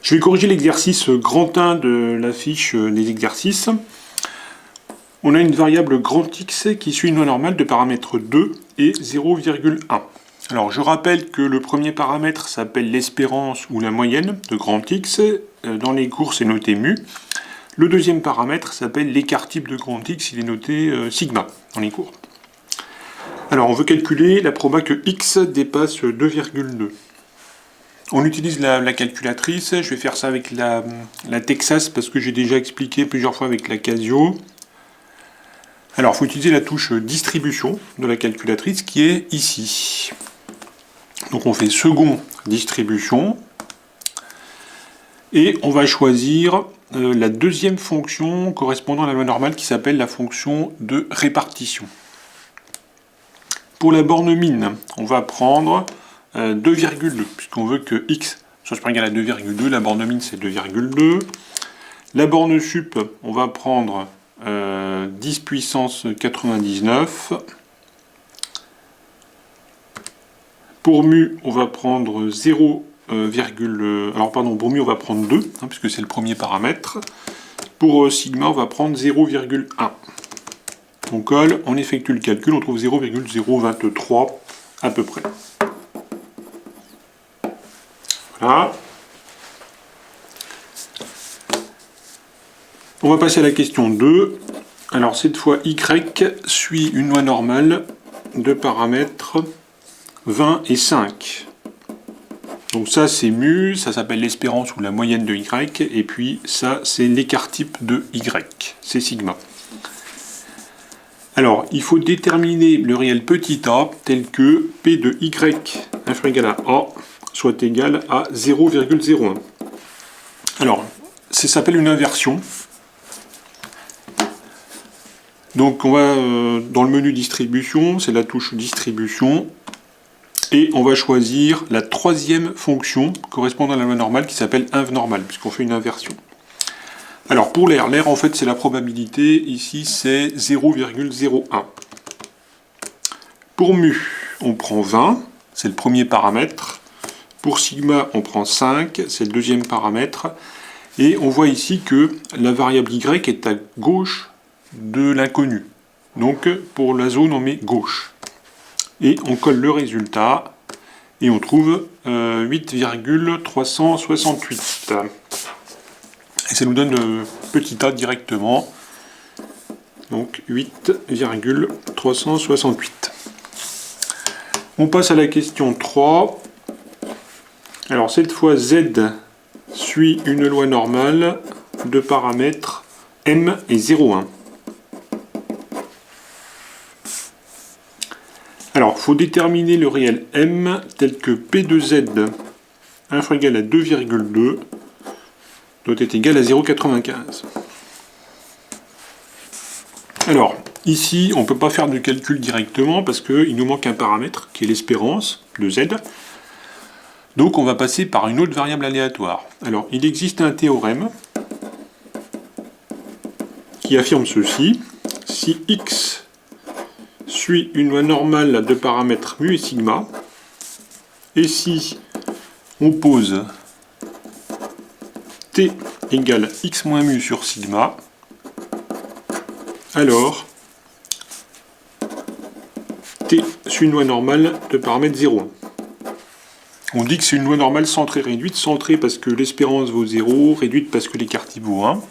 Je vais corriger l'exercice grand 1 de la fiche des exercices. On a une variable grand X qui suit une loi normale de paramètres 2 et 0,1. Alors je rappelle que le premier paramètre s'appelle l'espérance ou la moyenne de grand X. Dans les cours c'est noté mu. Le deuxième paramètre s'appelle l'écart type de grand X, il est noté sigma dans les cours. Alors on veut calculer la proba que X dépasse 2,2. On utilise la calculatrice, je vais faire ça avec la Texas parce que j'ai déjà expliqué plusieurs fois avec la Casio. Alors il faut utiliser la touche distribution de la calculatrice qui est ici. Donc on fait second distribution et on va choisir la deuxième fonction correspondant à la loi normale qui s'appelle la fonction de répartition. Pour la borne mine, on va prendre 2,2, puisqu'on veut que x soit égal à 2,2, la borne mine c'est 2,2. La borne sup, on va prendre 10 puissance 99. Pour mu, on va prendre 0, pour mu on va prendre 2, puisque c'est le premier paramètre. Pour sigma, on va prendre 0,1. On colle, on effectue le calcul, on trouve 0,023 à peu près. Voilà. On va passer à la question 2. Alors cette fois, y suit une loi normale de paramètres 20 et 5. Donc ça c'est mu, ça s'appelle l'espérance ou la moyenne de y, et puis ça c'est l'écart type de y, c'est sigma. Alors, il faut déterminer le réel petit a tel que p de y inférieur égal à a soit égal à 0,01. Alors, ça s'appelle une inversion. Donc, on va dans le menu distribution, c'est la touche distribution, et on va choisir la troisième fonction correspondant à la loi normale qui s'appelle inv normale, puisqu'on fait une inversion. Alors pour l'air en fait c'est la probabilité, ici c'est 0,01. Pour mu, on prend 20, c'est le premier paramètre. Pour sigma, on prend 5, c'est le deuxième paramètre. Et on voit ici que la variable y est à gauche de l'inconnu. Donc pour la zone, on met gauche. Et on colle le résultat, et on trouve 8,368. Et ça nous donne le petit a directement, donc 8,368. On passe à la question 3. Alors cette fois, Z suit une loi normale de paramètres M et 0,1. Alors, il faut déterminer le réel M tel que P de Z inférieur égal à 2,2 doit être égal à 0,95. Alors, ici, on ne peut pas faire de calcul directement parce qu'il nous manque un paramètre qui est l'espérance de Z. Donc, on va passer par une autre variable aléatoire. Alors, il existe un théorème qui affirme ceci. Si X suit une loi normale de paramètres mu et sigma, et si on pose T égale x moins mu sur sigma, alors T suit une loi normale de paramètre 0,1. On dit que c'est une loi normale centrée réduite, centrée parce que l'espérance vaut 0, réduite parce que l'écart type vaut 1.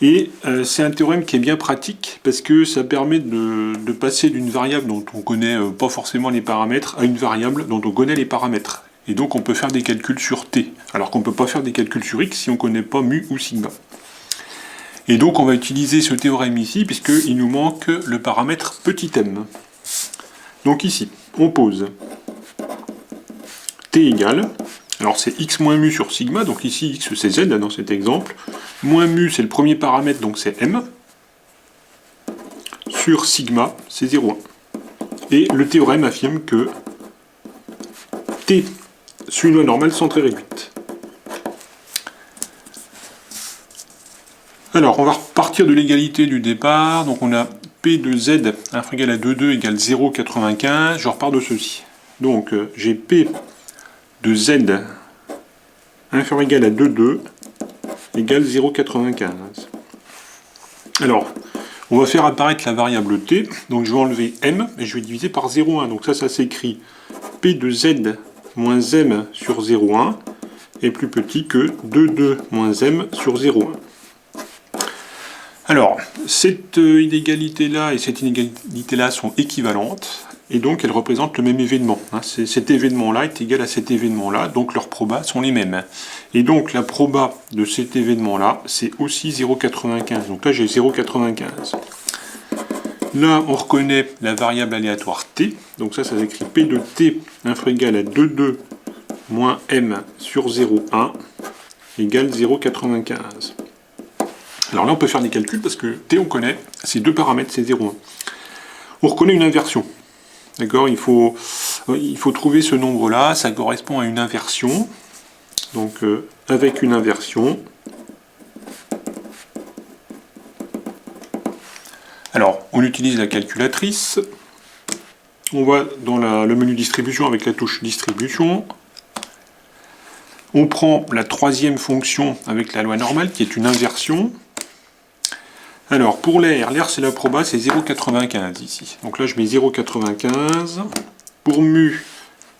Et c'est un théorème qui est bien pratique parce que ça permet de passer d'une variable dont on ne connaît pas forcément les paramètres à une variable dont on connaît les paramètres. Et donc on peut faire des calculs sur t, alors qu'on ne peut pas faire des calculs sur x si on ne connaît pas mu ou sigma. Et donc on va utiliser ce théorème ici, puisqu'il nous manque le paramètre petit m. Donc ici, on pose t égale, alors c'est x moins mu sur sigma, donc ici x c'est z dans cet exemple, moins mu c'est le premier paramètre, donc c'est m, sur sigma c'est 0,1. Et le théorème affirme que t suit une loi normale centrée réduite. Alors, on va repartir de l'égalité du départ. Donc, on a P de Z inférieur égal à 2,2 égale 0,95. Je repars de ceci. Donc, j'ai P de Z inférieur ou égal à 2,2 égale 0,95. Alors, on va faire apparaître la variable t, donc je vais enlever m, et je vais diviser par 0,1. Donc ça s'écrit p de z moins m sur 0,1 est plus petit que 2,2 moins m sur 0,1. Alors, cette inégalité-là et cette inégalité-là sont équivalentes, et donc elles représentent le même événement. Cet événement-là est égal à cet événement-là, donc leurs probas sont les mêmes. Et donc la proba de cet événement-là, c'est aussi 0,95. Donc là, j'ai 0,95. Là, on reconnaît la variable aléatoire t, donc ça s'écrit p de t inférieur égal à 2,2 moins m sur 0,1 égale 0,95. Alors là, on peut faire des calculs parce que t, on connaît, ces deux paramètres, c'est 0,1. On reconnaît une inversion. D'accord, il faut trouver ce nombre-là, ça correspond à une inversion. Donc, avec une inversion. Alors, on utilise la calculatrice. On va dans le menu distribution avec la touche distribution. On prend la troisième fonction avec la loi normale, qui est une inversion. Alors, pour l'air c'est la proba, c'est 0,95 ici. Donc là, je mets 0,95. Pour mu,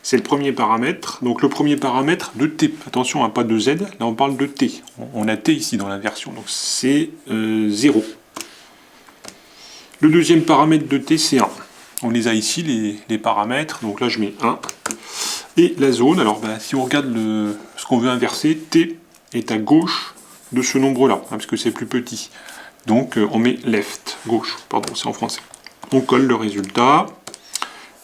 c'est le premier paramètre. Donc le premier paramètre de t. Attention, pas de z, là on parle de t. On a t ici dans l'inversion, donc c'est 0. Le deuxième paramètre de t, c'est 1. On les a ici, les paramètres. Donc là, je mets 1. Et la zone, alors si on regarde ce qu'on veut inverser, t est à gauche de ce nombre-là, parce que c'est plus petit. Donc on met left, gauche, pardon, c'est en français. On colle le résultat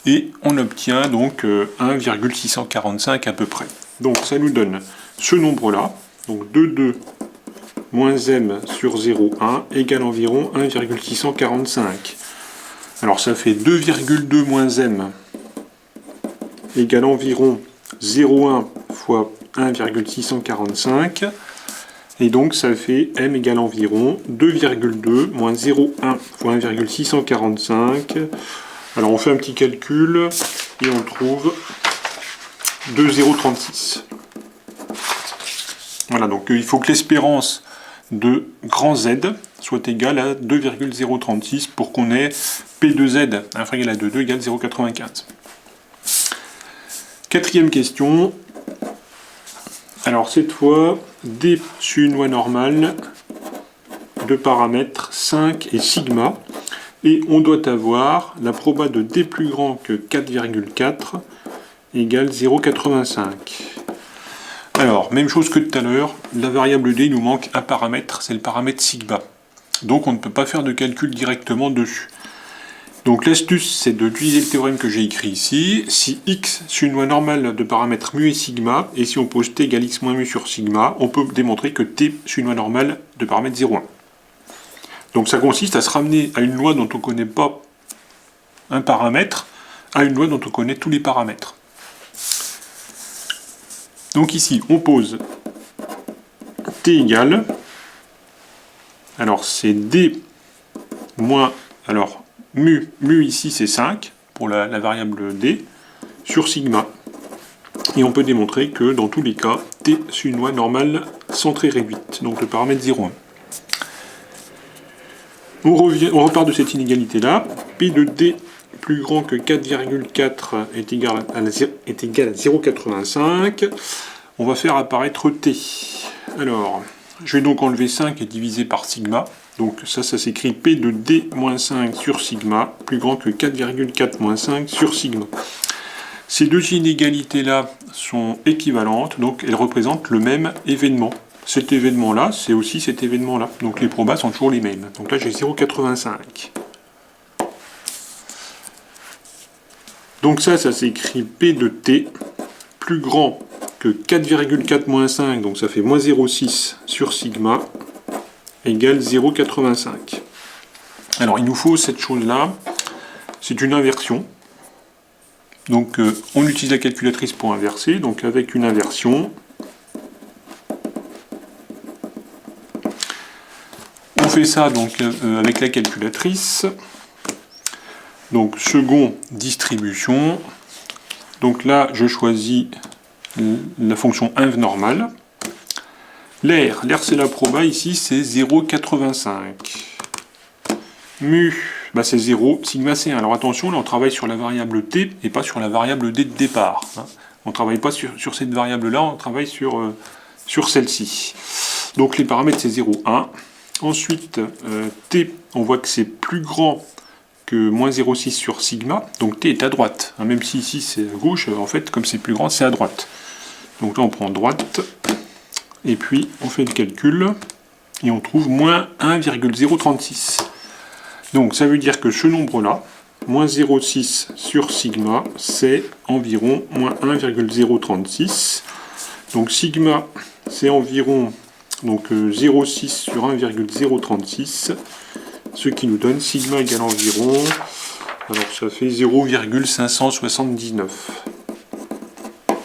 et on obtient donc 1,645 à peu près. Donc ça nous donne ce nombre-là, donc 2,2 moins m sur 0,1 égale environ 1,645. Alors ça fait 2,2 moins m égale environ 0,1 fois 1,645. Et donc ça fait m égale environ 2,2 moins 0,1 fois 1,645. Alors on fait un petit calcul et on trouve 2,036. Voilà, donc il faut que l'espérance de grand Z soit égale à 2,036 pour qu'on ait P de Z inférieur à 2,2 égale 0,95. Quatrième question. Alors cette fois, D sur une loi normale de paramètres 5 et sigma, et on doit avoir la proba de D plus grand que 4,4 égale 0,85. Alors, même chose que tout à l'heure, la variable D, il nous manque un paramètre, c'est le paramètre sigma. Donc on ne peut pas faire de calcul directement dessus. Donc l'astuce, c'est d'utiliser le théorème que j'ai écrit ici. Si x c'est une loi normale de paramètres mu et sigma, et si on pose t égale x moins mu sur sigma, on peut démontrer que t c'est une loi normale de paramètres 0,1. Donc ça consiste à se ramener à une loi dont on ne connaît pas un paramètre, à une loi dont on connaît tous les paramètres. Donc ici, on pose t égale, alors c'est d moins, alors mu ici c'est 5, pour la variable d, sur sigma. Et on peut démontrer que dans tous les cas, t c'est une loi normale centrée réduite, donc le paramètre 0,1. On repart de cette inégalité-là, p de d plus grand que 4,4 est égal à 0,85. On va faire apparaître t. Alors, je vais donc enlever 5 et diviser par sigma. Donc ça s'écrit p de d moins 5 sur sigma, plus grand que 4,4 moins 5 sur sigma. Ces deux inégalités-là sont équivalentes, donc elles représentent le même événement. Cet événement-là, c'est aussi cet événement-là. Donc les probas sont toujours les mêmes. Donc là, j'ai 0,85. Donc ça s'écrit p de t plus grand que 4,4 moins 5, donc ça fait moins 0,6 sur sigma, égale 0,85. Alors il nous faut cette chose-là, c'est une inversion. Donc on utilise la calculatrice pour inverser, donc avec une inversion, on fait ça donc avec la calculatrice. Donc second distribution, donc là je choisis la fonction inv normale, L'air c'est la proba, ici c'est 0,85. Mu, bah c'est 0, sigma c'est 1. Alors attention, là on travaille sur la variable t et pas sur la variable d de départ. Hein. On ne travaille pas sur cette variable-là, on travaille sur celle-ci. Donc les paramètres c'est 0, 1. Ensuite, t, on voit que c'est plus grand que moins 0,6 sur sigma, donc t est à droite. Hein, même si ici c'est à gauche, en fait comme c'est plus grand, c'est à droite. Donc là on prend droite, et puis on fait le calcul, et on trouve moins 1,036. Donc ça veut dire que ce nombre-là, moins 0,6 sur sigma, c'est environ moins 1,036. Donc sigma, c'est environ 0,6 sur 1,036, ce qui nous donne sigma égale environ, alors ça fait 0,579.